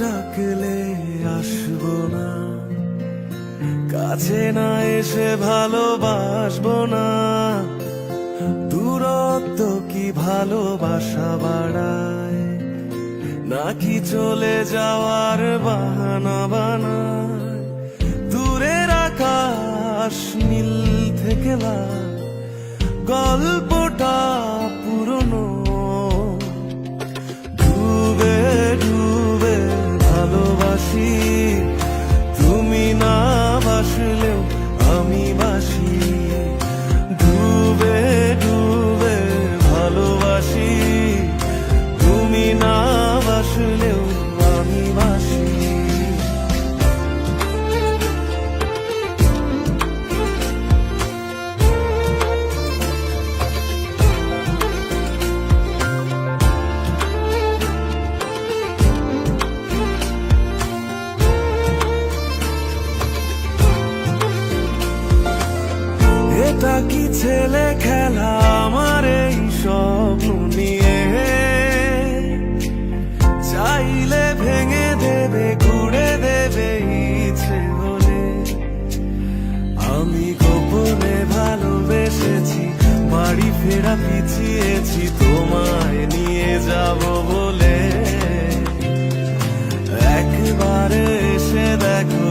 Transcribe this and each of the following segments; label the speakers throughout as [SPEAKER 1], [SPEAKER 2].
[SPEAKER 1] ডাকলে আসবো না, কাছে না এসে ভালোবাসবো না। দূরত্ব কি ভালোবাসা বাড়ায়, নাকি চলে যাওয়ার বাহানা বানায়? দূরের আকাশ নীল থেকে লাল, গল্পটা পুরনো। ডুবে ডুবে ভালোবাসি, তুমি না বাসলেও আমি বাসি। ডুবে ডুবে ভালোবাসি, তুমি না বাসলেও আমি বাসি। এটা কি ছেলে খেলা আমার এই স্বপ্ন নিয়ে? চাইলে ভেঙে দেবে, ঘুরে দেবে ইচ্ছে হলে। আমি গোপনে ভালোবেসেছি, বাড়ি ফেরা পিছিয়েছি তোমায় নিয়ে যাব বলে। একবারে এসে দেখো,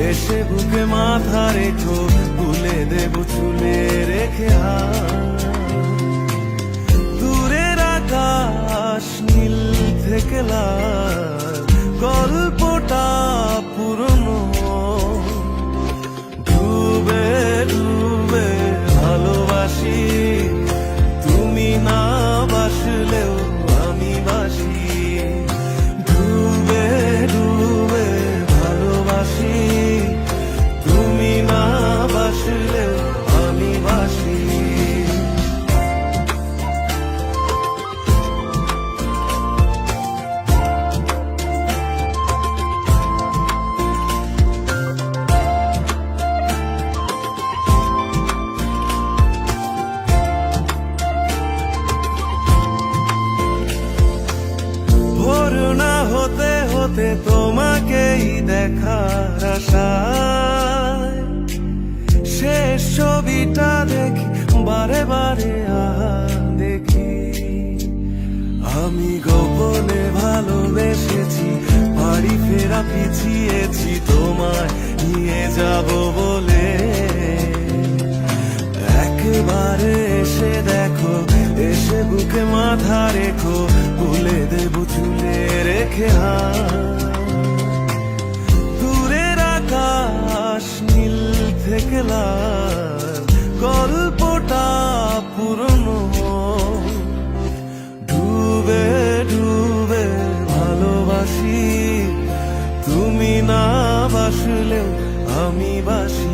[SPEAKER 1] এসে বুকে মাথা রেখো, ভুলে দেব চুলে রেখে হাত। দূরের আকাশ নীল থেকে লাল, গল্পটা পুরনো। ডুবে ডুবে ভালোবাসি, তুমি না বাসলেও আমি বাসি। ডুবে ডুবে ভালোবাসি, তুমি না বাসলেও আমি বাসি। ভোর না হতে হতে তোমাকেই দেখার আশায়, শেষ ছবিটা দেখি বারে বারে দেখি। আমি গোপনে ভালোবেসেছি, বাড়ি ফেরা পিছিয়েছি তোমায় নিয়ে যাব বলে। একবারে এসে দেখো, এসে বুকে মাথা রেখো, ভুলে দেব চুলে রেখে হাত। দূরের আকাশ নীল থেকে লাল, গল্পটা পুরনো। ডুবে ডুবে ভালোবাসি, তুমি না বাসলেও আমি বাসি।